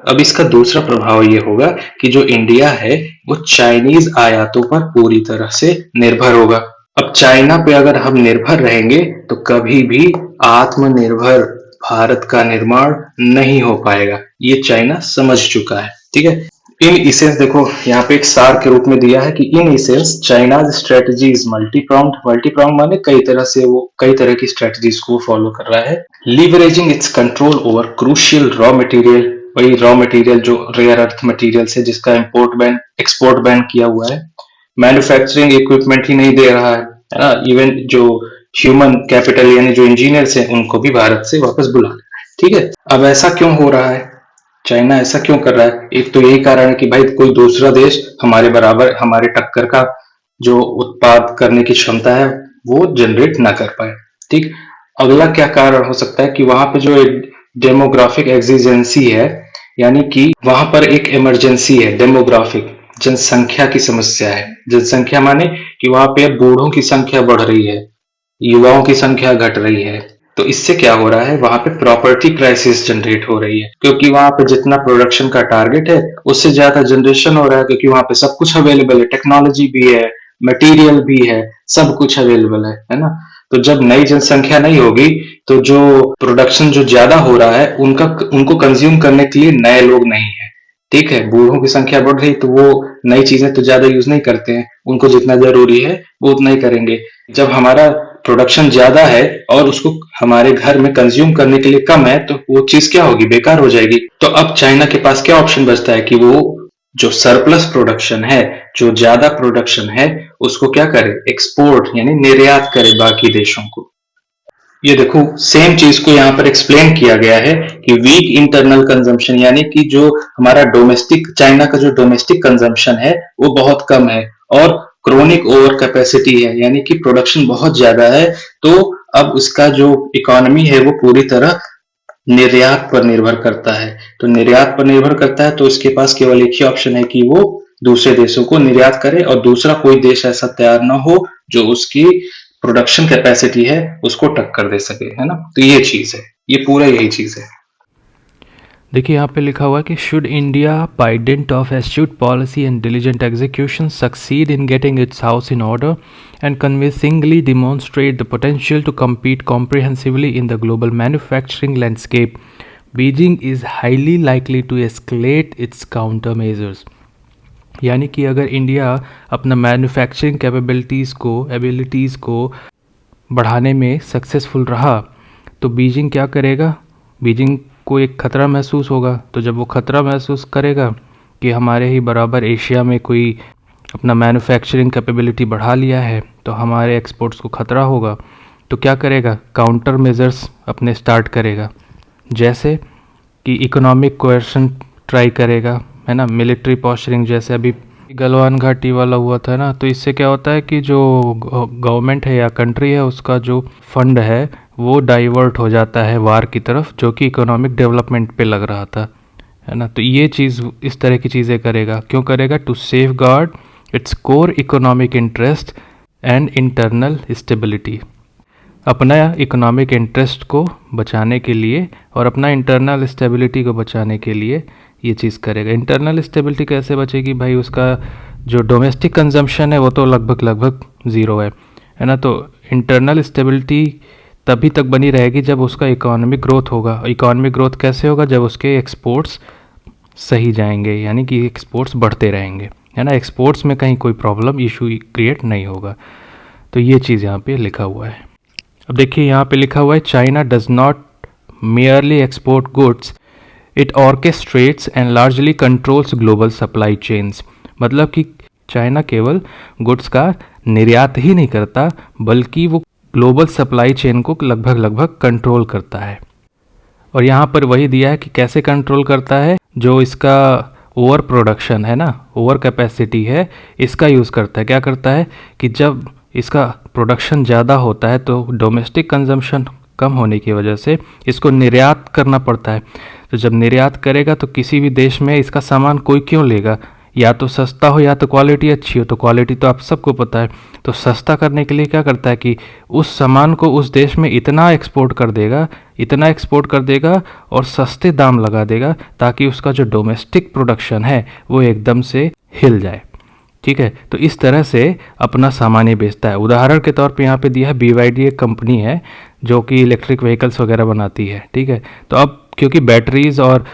अब इसका दूसरा प्रभाव ये होगा कि जो इंडिया है वो चाइनीज आयातों पर पूरी तरह से निर्भर होगा। अब चाइना पे अगर हम निर्भर रहेंगे तो कभी भी आत्मनिर्भर भारत का निर्माण नहीं हो पाएगा, ये चाइना समझ चुका है। ठीक है, इन इसेंस देखो यहाँ पे एक सार के रूप में दिया है कि इन इसेंस चाइनाज स्ट्रेटजी इज मल्टीप्रॉन्ग्ड। मल्टीप्रॉन्ग माने कई तरह से वो कई तरह की स्ट्रेटजीज को फॉलो कर रहा है। Leveraging it's control over crucial raw material, वही रॉ मटेरियल जो रेयर अर्थ मटेरियल्स है जिसका इंपोर्ट बैन एक्सपोर्ट बैन किया हुआ है। मैन्युफैक्चरिंग इक्विपमेंट ही नहीं दे रहा है ना, इवन जो ह्यूमन कैपिटल यानी जो इंजीनियर्स हैं उनको भी भारत से वापस बुला रहा है। ठीक है, अब ऐसा क्यों हो रहा है, चाइना ऐसा क्यों कर रहा है? एक तो यही कारण है कि भाई कोई दूसरा देश हमारे बराबर हमारे टक्कर का जो उत्पाद करने की क्षमता है वो जनरेट ना कर पाए। ठीक, अगला क्या कारण हो सकता है कि वहां पे जो डेमोग्राफिक एक्सिजेंसी है, यानी कि वहां पर एक इमरजेंसी है, डेमोग्राफिक जनसंख्या की समस्या है। जनसंख्या माने कि वहां पे बूढ़ों की संख्या बढ़ रही है, युवाओं की संख्या घट रही है। तो इससे क्या हो रहा है, वहां पे प्रॉपर्टी क्राइसिस जनरेट हो रही है, क्योंकि वहां पे जितना प्रोडक्शन का टारगेट है उससे ज्यादा जनरेशन हो रहा है, क्योंकि वहां पे सब कुछ अवेलेबल है, टेक्नोलॉजी भी है, मटेरियल भी है, सब कुछ अवेलेबल है ना। तो जब नई जनसंख्या नहीं होगी तो जो प्रोडक्शन जो ज्यादा हो रहा है उनको कंज्यूम करने के लिए नए लोग नहीं है। ठीक है, बूढ़ों की संख्या बढ़ रही तो वो नई चीजें तो ज्यादा यूज नहीं करते हैं, उनको जितना जरूरी है वो उतना ही करेंगे। जब हमारा प्रोडक्शन ज्यादा है और उसको हमारे घर में कंज्यूम करने के लिए कम है तो वो चीज क्या होगी, बेकार हो जाएगी। तो अब चाइना के पास क्या ऑप्शन बचता है कि वो जो सरप्लस प्रोडक्शन है, जो ज्यादा प्रोडक्शन है, उसको क्या करे, एक्सपोर्ट यानी निर्यात करे बाकी देशों को। ये देखो सेम चीज को यहाँ पर एक्सप्लेन किया गया है कि वीक इंटरनल कंजम्पशन यानी कि जो हमारा डोमेस्टिक चाइना का जो डोमेस्टिक कंजम्पशन है वो बहुत कम है, और क्रोनिक ओवर कैपेसिटी है यानी कि प्रोडक्शन बहुत ज्यादा है। तो अब उसका जो इकोनॉमी है वो पूरी तरह निर्यात पर निर्भर करता है। तो निर्यात पर निर्भर करता है तो इसके पास केवल एक ही ऑप्शन है कि वो दूसरे देशों को निर्यात करे, और दूसरा कोई देश ऐसा तैयार ना हो जो उसकी प्रोडक्शन कैपेसिटी है उसको टक्कर दे सके, है ना। तो ये चीज है, ये पूरा यही चीज है। देखिए यहाँ पे लिखा हुआ है कि should India by dint of astute policy and diligent execution succeed in getting its house in order and convincingly demonstrate the potential to compete comprehensively in the global manufacturing landscape, Beijing is highly likely to escalate its countermeasures। यानी कि अगर इंडिया अपना मैन्युफैक्चरिंग एबिलिटीज़ को बढ़ाने में सक्सेसफुल रहा तो बीजिंग क्या करेगा, बीजिंग को एक ख़तरा महसूस होगा। तो जब वो ख़तरा महसूस करेगा कि हमारे ही बराबर एशिया में कोई अपना मैन्युफैक्चरिंग कैपेबिलिटी बढ़ा लिया है तो हमारे एक्सपोर्ट्स को ख़तरा होगा, तो क्या करेगा, काउंटर मेजर्स अपने स्टार्ट करेगा। जैसे कि इकोनॉमिक कोएर्शन ट्राई करेगा, है ना, मिलिट्री पॉस्चरिंग जैसे अभी गलवान घाटी वाला हुआ था ना। तो इससे क्या होता है कि जो गवर्नमेंट है या कंट्री है उसका जो फंड है वो डाइवर्ट हो जाता है वार की तरफ, जो कि इकोनॉमिक डेवलपमेंट पे लग रहा था, है ना। तो ये चीज़ इस तरह की चीज़ें करेगा, क्यों करेगा, to safeguard its core economic interest and internal stability, अपना इकोनॉमिक इंटरेस्ट को बचाने के लिए और अपना इंटरनल स्टेबिलिटी को बचाने के लिए ये चीज़ करेगा। इंटरनल स्टेबिलिटी कैसे बचेगी भाई, उसका जो डोमेस्टिक कंजम्पशन है वो तो लगभग ज़ीरो है ना। तो इंटरनल स्टेबिलिटी तभी तक बनी रहेगी जब उसका इकोनॉमिक ग्रोथ होगा। इकोनॉमिक ग्रोथ कैसे होगा, जब उसके एक्सपोर्ट्स सही जाएंगे, यानी कि एक्सपोर्ट्स बढ़ते रहेंगे, है ना। एक्सपोर्ट्स में कहीं कोई प्रॉब्लम इशू क्रिएट नहीं होगा। तो ये चीज़ यहाँ पे लिखा हुआ है। अब देखिए यहाँ पे लिखा हुआ है China does not merely export goods, it orchestrates and largely controls global supply chains. मतलब कि चाइना केवल गुड्स का निर्यात ही नहीं करता बल्कि वो ग्लोबल सप्लाई चेन को लगभग कंट्रोल करता है। और यहाँ पर वही दिया है कि कैसे कंट्रोल करता है, जो इसका ओवर प्रोडक्शन है ना, ओवर कैपेसिटी है, इसका यूज़ करता है। क्या करता है कि जब इसका प्रोडक्शन ज़्यादा होता है तो डोमेस्टिक कंजम्पशन कम होने की वजह से इसको निर्यात करना पड़ता है। तो जब निर्यात करेगा तो किसी भी देश में इसका सामान कोई क्यों लेगा, या तो सस्ता हो या तो क्वालिटी अच्छी हो। तो क्वालिटी तो आप सबको पता है। तो सस्ता करने के लिए क्या करता है कि उस सामान को उस देश में इतना एक्सपोर्ट कर देगा और सस्ते दाम लगा देगा ताकि उसका जो डोमेस्टिक प्रोडक्शन है वो एकदम से हिल जाए। ठीक है, तो इस तरह से अपना सामान ही बेचता है। उदाहरण के तौर पे यहाँ पे दिया है BYD एक कंपनी है जो कि इलेक्ट्रिक व्हीकल्स वगैरह बनाती है। ठीक है, तो अब क्योंकि बैटरीज और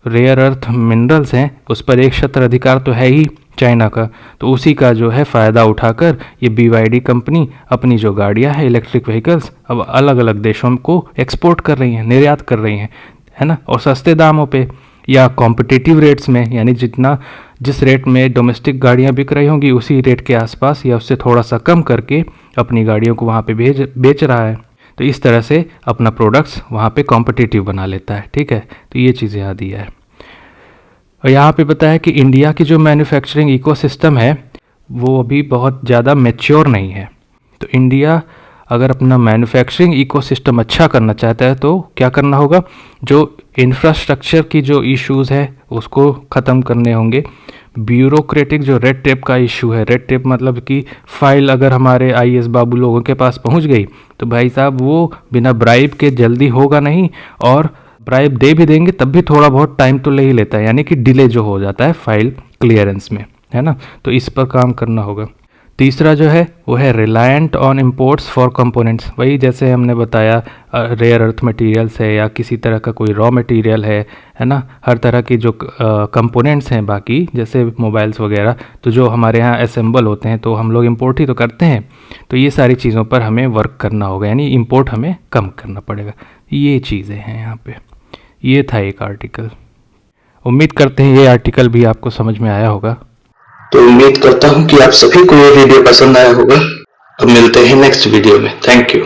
रेयर अर्थ मिनरल्स हैं उस पर एक क्षेत्राधिकार तो है ही चाइना का, तो उसी का जो है फ़ायदा उठाकर ये BYD कंपनी अपनी जो गाड़ियाँ हैं इलेक्ट्रिक व्हीकल्स अब अलग अलग देशों को एक्सपोर्ट कर रही हैं, निर्यात कर रही हैं, है ना, और सस्ते दामों पे या कॉम्पिटिटिव रेट्स में, यानी जिस रेट में डोमेस्टिक गाड़ियाँ बिक रही होंगी उसी रेट के आसपास या उससे थोड़ा सा कम करके अपनी गाड़ियों को वहाँ पे बेच रहा है। तो इस तरह से अपना प्रोडक्ट्स वहाँ पे कॉम्पिटिटिव बना लेता है। ठीक है, तो ये चीज़ यहाँ दी है। और यहाँ पे बताया कि इंडिया की जो मैन्युफैक्चरिंग इकोसिस्टम है वो अभी बहुत ज़्यादा मैच्योर नहीं है। तो इंडिया अगर अपना मैन्युफैक्चरिंग इकोसिस्टम अच्छा करना चाहता है तो क्या करना होगा, जो इंफ्रास्ट्रक्चर की जो इश्यूज़ है उसको ख़त्म करने होंगे। ब्यूरोक्रेटिक जो रेड टेप का इशू है, रेड टेप मतलब कि फ़ाइल अगर हमारे IAS बाबू लोगों के पास पहुंच गई तो भाई साहब वो बिना ब्राइब के जल्दी होगा नहीं, और ब्राइब दे भी देंगे तब भी थोड़ा बहुत टाइम तो ले ही लेता है, यानी कि डिले जो हो जाता है फाइल क्लियरेंस में, है ना। तो इस पर काम करना होगा। तीसरा जो है वो है reliant on imports for components. वही जैसे हमने बताया रेयर अर्थ मटेरियल्स है या किसी तरह का कोई रॉ मटेरियल है ना, हर तरह की जो कंपोनेंट्स हैं बाकी जैसे मोबाइल्स वगैरह, तो जो हमारे यहाँ असेंबल होते हैं तो हम लोग इंपोर्ट ही तो करते हैं। तो ये सारी चीज़ों पर हमें वर्क करना होगा, यानी इंपोर्ट हमें कम करना पड़ेगा। ये चीज़ें हैं यहाँ पे। ये था एक आर्टिकल। उम्मीद करते हैं ये आर्टिकल भी आपको समझ में आया होगा। तो उम्मीद करता हूँ कि आप सभी को ये वीडियो पसंद आया होगा। अब मिलते हैं नेक्स्ट वीडियो में। Thank you.